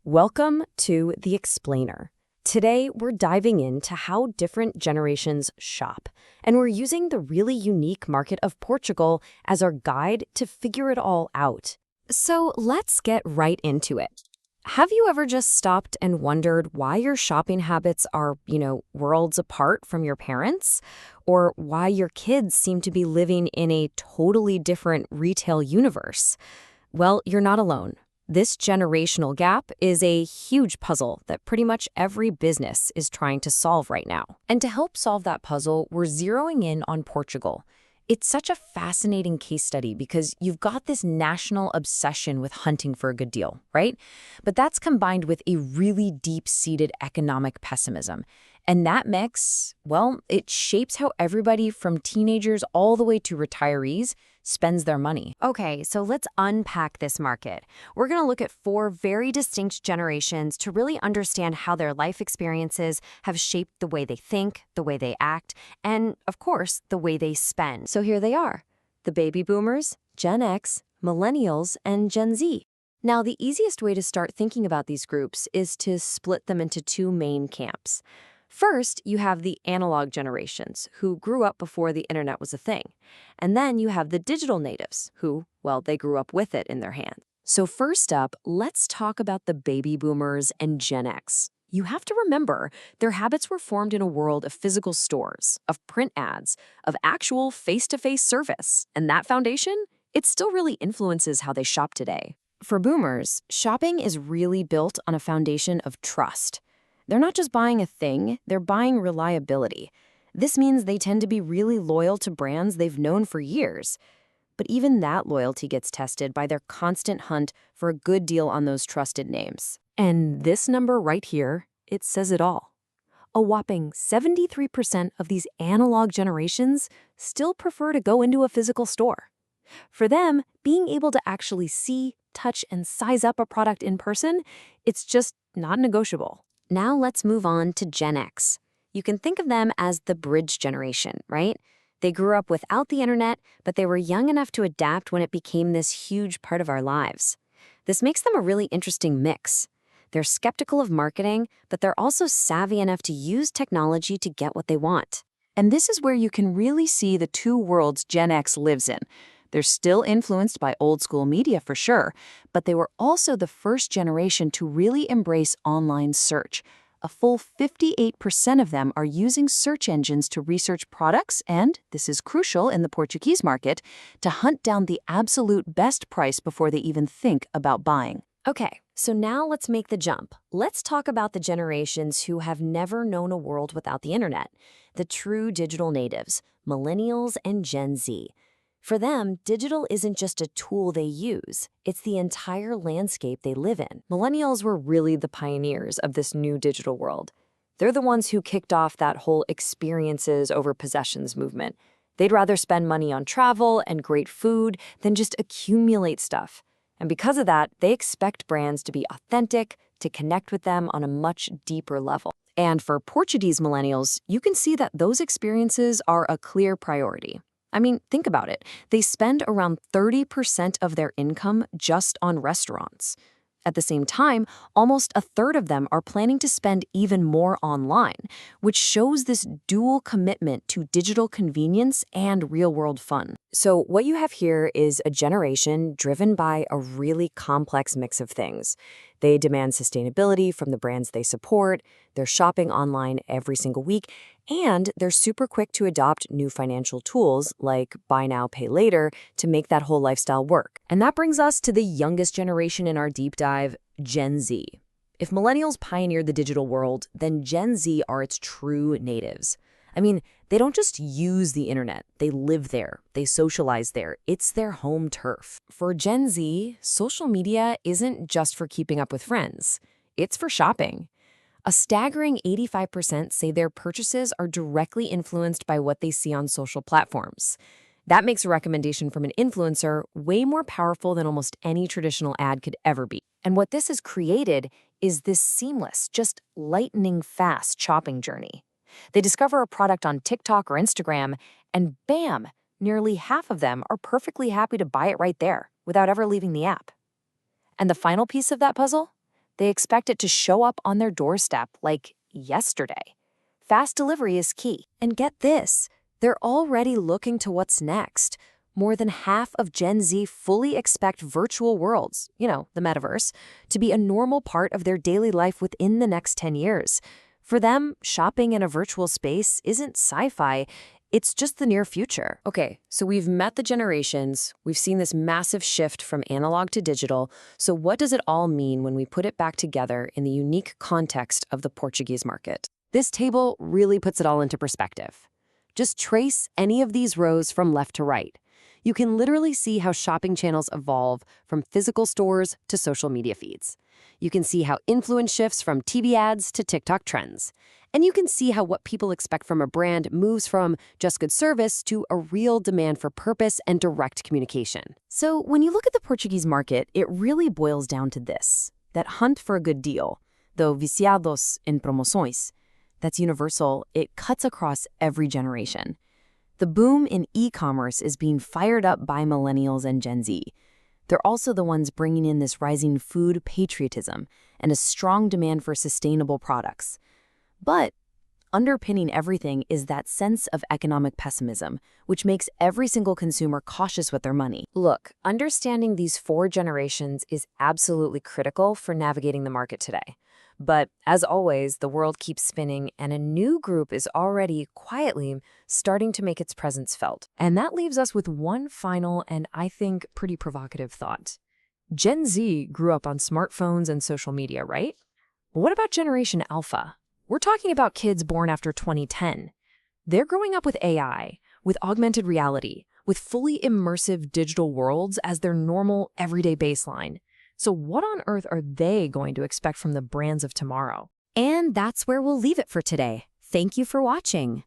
Welcome to The Explainer. Today, we're diving into how different generations shop, and we're using the really unique market of Portugal as our guide to figure it all out. So let's get right into it. Have you ever just stopped and wondered why your shopping habits are, worlds apart from your parents? Or why your kids seem to be living in a totally different retail universe? Well, you're not alone. This generational gap is a huge puzzle that pretty much every business is trying to solve right now. And to help solve that puzzle, we're zeroing in on Portugal. It's such a fascinating case study because you've got this national obsession with hunting for a good deal, right? But that's combined with a really deep-seated economic pessimism. And that mix, well, it shapes how everybody from teenagers all the way to retirees spends their money. Okay, so let's unpack this market. We're going to look at four very distinct generations to really understand how their life experiences have shaped the way they think, the way they act, and, of course, the way they spend. So here they are, the baby boomers, Gen X, millennials, and Gen Z. Now, the easiest way to start thinking about these groups is to split them into two main camps. First, you have the analog generations, who grew up before the internet was a thing. And then you have the digital natives, who, well, they grew up with it in their hands. So first up, let's talk about the baby boomers and Gen X. You have to remember, their habits were formed in a world of physical stores, of print ads, of actual face-to-face service. And that foundation, it still really influences how they shop today. For boomers, shopping is really built on a foundation of trust. They're not just buying a thing, they're buying reliability. This means they tend to be really loyal to brands they've known for years. But even that loyalty gets tested by their constant hunt for a good deal on those trusted names. And this number right here, it says it all. A whopping 73% of these analog generations still prefer to go into a physical store. For them, being able to actually see, touch, and size up a product in person, it's just not negotiable. Now let's move on to Gen X. You can think of them as the bridge generation, right? They grew up without the internet, but they were young enough to adapt when it became this huge part of our lives. This makes them a really interesting mix. They're skeptical of marketing, but they're also savvy enough to use technology to get what they want. And this is where you can really see the two worlds Gen X lives in. They're still influenced by old-school media for sure, but they were also the first generation to really embrace online search. A full 58% of them are using search engines to research products and, this is crucial in the Portuguese market, to hunt down the absolute best price before they even think about buying. Okay, so now let's make the jump. Let's talk about the generations who have never known a world without the internet, the true digital natives, millennials and Gen Z. For them, digital isn't just a tool they use, it's the entire landscape they live in. Millennials were really the pioneers of this new digital world. They're the ones who kicked off that whole experiences over possessions movement. They'd rather spend money on travel and great food than just accumulate stuff. And because of that, they expect brands to be authentic, to connect with them on a much deeper level. And for Portuguese millennials, you can see that those experiences are a clear priority. I mean, think about it. They spend around 30% of their income just on restaurants. At the same time, almost a third of them are planning to spend even more online, which shows this dual commitment to digital convenience and real-world fun. So what you have here is a generation driven by a really complex mix of things. They demand sustainability from the brands they support, they're shopping online every single week, and they're super quick to adopt new financial tools like buy now, pay later to make that whole lifestyle work. And that brings us to the youngest generation in our deep dive, Gen Z. If millennials pioneered the digital world, then Gen Z are its true natives. I mean, they don't just use the internet, they live there, they socialize there, it's their home turf. For Gen Z, social media isn't just for keeping up with friends, it's for shopping. A staggering 85% say their purchases are directly influenced by what they see on social platforms. That makes a recommendation from an influencer way more powerful than almost any traditional ad could ever be. And what this has created is this seamless, just lightning fast shopping journey. They discover a product on TikTok or Instagram, and bam, nearly half of them are perfectly happy to buy it right there without ever leaving the app. And the final piece of that puzzle? They expect it to show up on their doorstep like yesterday. Fast delivery is key. And get this, they're already looking to what's next. More than half of Gen Z fully expect virtual worlds, the metaverse, to be a normal part of their daily life within the next 10 years. For them, shopping in a virtual space isn't sci-fi, it's just the near future. Okay, so we've met the generations, we've seen this massive shift from analog to digital, so what does it all mean when we put it back together in the unique context of the Portuguese market? This table really puts it all into perspective. Just trace any of these rows from left to right. You can literally see how shopping channels evolve from physical stores to social media feeds. You can see how influence shifts from TV ads to TikTok trends. And you can see how what people expect from a brand moves from just good service to a real demand for purpose and direct communication. So when you look at the Portuguese market, it really boils down to this: that hunt for a good deal, though viciados en promoções. That's universal. It cuts across every generation. The boom in e-commerce is being fired up by millennials and Gen Z. They're also the ones bringing in this rising food patriotism and a strong demand for sustainable products. But underpinning everything is that sense of economic pessimism, which makes every single consumer cautious with their money. Look, understanding these 4 generations is absolutely critical for navigating the market today. But as always, the world keeps spinning, and a new group is already quietly starting to make its presence felt. And that leaves us with one final and, I think, pretty provocative thought. Gen Z grew up on smartphones and social media, right? What about Generation Alpha? We're talking about kids born after 2010. They're growing up with AI, with augmented reality, with fully immersive digital worlds as their normal, everyday baseline. So what on earth are they going to expect from the brands of tomorrow? And that's where we'll leave it for today. Thank you for watching.